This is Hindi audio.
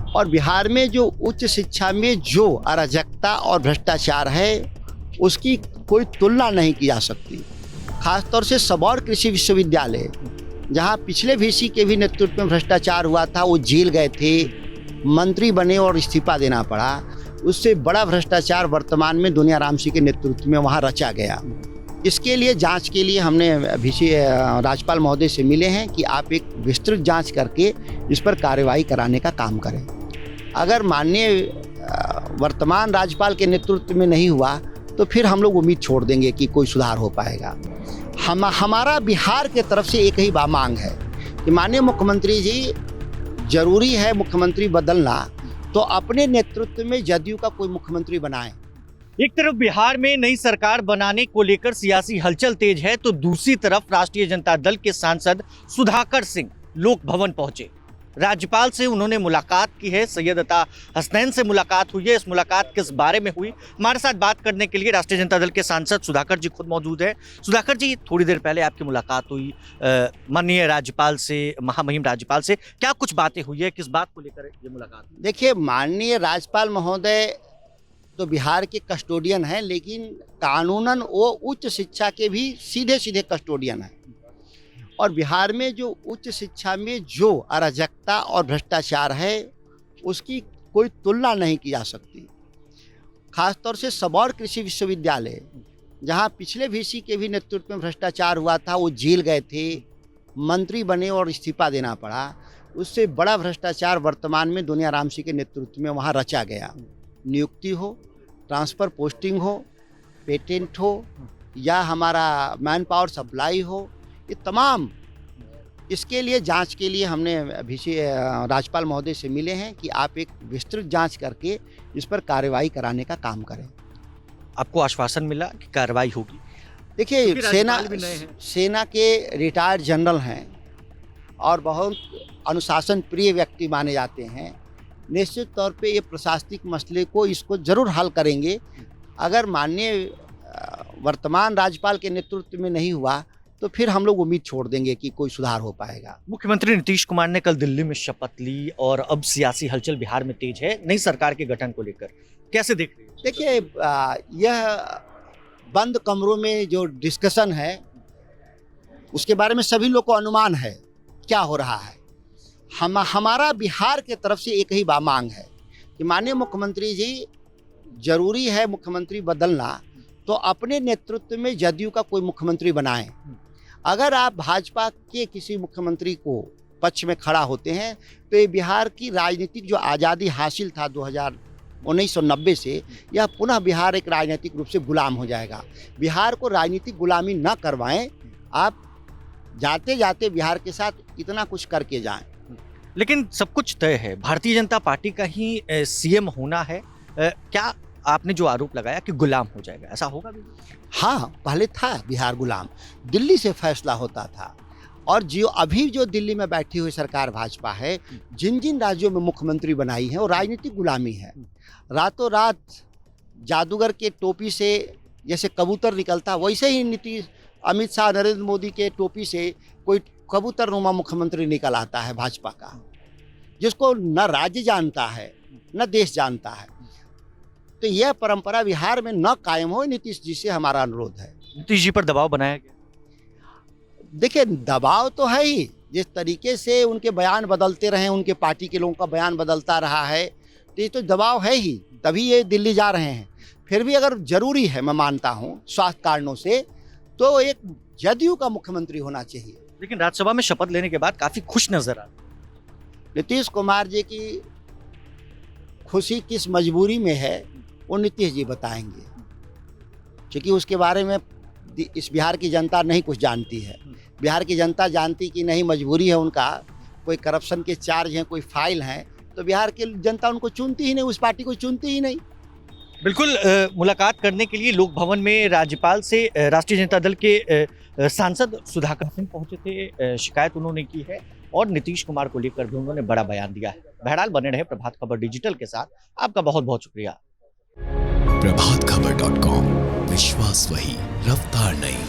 और बिहार में जो उच्च शिक्षा में जो अराजकता और भ्रष्टाचार है उसकी कोई तुलना नहीं की जा सकती। खासतौर से सबौर कृषि विश्वविद्यालय, जहां पिछले वीसी के भी नेतृत्व में भ्रष्टाचार हुआ था, वो जेल गए थे, मंत्री बने और इस्तीफा देना पड़ा। उससे बड़ा भ्रष्टाचार वर्तमान में दुनिया राम सिंह के नेतृत्व में वहाँ रचा गया। इसके लिए जांच के लिए हमने वीसी राज्यपाल महोदय से मिले हैं कि आप एक विस्तृत जांच करके इस पर कार्रवाई कराने का काम करें। अगर माननीय वर्तमान राज्यपाल के नेतृत्व में नहीं हुआ तो फिर हम लोग उम्मीद छोड़ देंगे कि कोई सुधार हो पाएगा। हमारा बिहार के तरफ से एक ही मांग है कि माननीय मुख्यमंत्री जी, जरूरी है मुख्यमंत्री बदलना, तो अपने नेतृत्व में जदयू का कोई मुख्यमंत्री बनाएं। एक तरफ बिहार में नई सरकार बनाने को लेकर सियासी हलचल तेज है, तो दूसरी तरफ राष्ट्रीय जनता दल के सांसद सुधाकर सिंह लोक भवन पहुंचे। राज्यपाल से उन्होंने मुलाकात की है, सैयद अता हसनैन से मुलाकात हुई है। इस मुलाकात किस बारे में हुई, हमारे साथ बात करने के लिए राष्ट्रीय जनता दल के सांसद सुधाकर जी खुद मौजूद है। सुधाकर जी, थोड़ी देर पहले आपकी मुलाकात हुई माननीय राज्यपाल से, महामहिम राज्यपाल से, क्या कुछ बातें हुई है, किस बात को लेकर ये मुलाकात? देखिए, माननीय राज्यपाल महोदय तो बिहार के कस्टोडियन हैं, लेकिन कानूनन वो उच्च शिक्षा के भी सीधे सीधे कस्टोडियन हैं। और बिहार में जो उच्च शिक्षा में जो अराजकता और भ्रष्टाचार है उसकी कोई तुलना नहीं की जा सकती। खासतौर से सबौर कृषि विश्वविद्यालय, जहां पिछले वीसी के भी नेतृत्व में भ्रष्टाचार हुआ था, वो जेल गए थे, मंत्री बने और इस्तीफा देना पड़ा। उससे बड़ा भ्रष्टाचार वर्तमान में दुनिया राम सिंह के नेतृत्व में वहाँ रचा गया। नियुक्ति हो, ट्रांसफ़र पोस्टिंग हो, पेटेंट हो, या हमारा मैन पावर सप्लाई हो, ये तमाम, इसके लिए जांच के लिए हमने वीसी राज्यपाल महोदय से मिले हैं कि आप एक विस्तृत जांच करके इस पर कार्रवाई कराने का काम करें। आपको आश्वासन मिला कि कार्रवाई होगी? देखिए, सेना के रिटायर्ड जनरल हैं और बहुत अनुशासन प्रिय व्यक्ति माने जाते हैं। निश्चित तौर पे ये प्रशासनिक मसले को इसको ज़रूर हल करेंगे। अगर माननीय वर्तमान राज्यपाल के नेतृत्व में नहीं हुआ तो फिर हम लोग उम्मीद छोड़ देंगे कि कोई सुधार हो पाएगा। मुख्यमंत्री नीतीश कुमार ने कल दिल्ली में शपथ ली और अब सियासी हलचल बिहार में तेज है नई सरकार के गठन को लेकर, कैसे देख रहे हैं? देखिए, यह बंद कमरों में जो डिस्कशन है उसके बारे में सभी लोग को अनुमान है क्या हो रहा है। हमारा बिहार के तरफ से एक ही मांग है कि माननीय मुख्यमंत्री जी, जरूरी है मुख्यमंत्री बदलना, तो अपने नेतृत्व में जदयू का कोई मुख्यमंत्री बनाएं। अगर आप भाजपा के किसी मुख्यमंत्री को पक्ष में खड़ा होते हैं तो ये बिहार की राजनीतिक जो आज़ादी हासिल था 1990 से, यह पुनः बिहार एक राजनीतिक रूप से गुलाम हो जाएगा। बिहार को राजनीतिक गुलामी न करवाएं। आप जाते जाते बिहार के साथ इतना कुछ करके जाएं। लेकिन सब कुछ तय है, भारतीय जनता पार्टी का ही सीएम होना है। क्या आपने जो आरोप लगाया कि गुलाम हो जाएगा, ऐसा होगा भी? हाँ, पहले था बिहार गुलाम, दिल्ली से फैसला होता था। और अभी जो दिल्ली में बैठी हुई सरकार भाजपा है, जिन जिन राज्यों में मुख्यमंत्री बनाई है वो राजनीतिक गुलामी है। रातों रात जादूगर के टोपी से जैसे कबूतर निकलता, वैसे ही नीतीश, अमित शाह, नरेंद्र मोदी के टोपी से कोई कबूतर नुमा मुख्यमंत्री निकल आता है भाजपा का, जिसको न राज्य जानता है न देश जानता है। तो यह परंपरा बिहार में न कायम हो, नीतीश जी से हमारा अनुरोध है। नीतीश जी पर दबाव बनाया गया? देखिए, दबाव तो है ही। जिस तरीके से उनके बयान बदलते रहे, उनके पार्टी के लोगों का बयान बदलता रहा है, तो ये तो दबाव है ही, तभी ये दिल्ली जा रहे हैं। फिर भी अगर जरूरी है, मैं मानता हूँ स्वास्थ्य कारणों से, तो एक जदयू का मुख्यमंत्री होना चाहिए। लेकिन राज्यसभा में शपथ लेने के बाद काफी खुश नजर आते। नीतीश कुमार जी की खुशी किस मजबूरी में है वो नीतीश जी बताएंगे, क्योंकि उसके बारे में इस बिहार की जनता नहीं कुछ जानती है। बिहार की जनता जानती कि नहीं मजबूरी है उनका, कोई करप्शन के चार्ज हैं, कोई फाइल हैं, तो बिहार की जनता उनको चुनती ही नहीं, उस पार्टी को चुनती ही नहीं। बिल्कुल, मुलाकात करने के लिए लोक भवन में राज्यपाल से राष्ट्रीय जनता दल के सांसद सुधाकर सिंह पहुंचे थे। शिकायत उन्होंने की है और नीतीश कुमार को लेकर भी उन्होंने बड़ा बयान दिया है। बहरहाल, बने रहे प्रभात खबर डिजिटल के साथ। आपका बहुत बहुत शुक्रिया। प्रभातखबर.com, विश्वास वही, रफ्तार नहीं।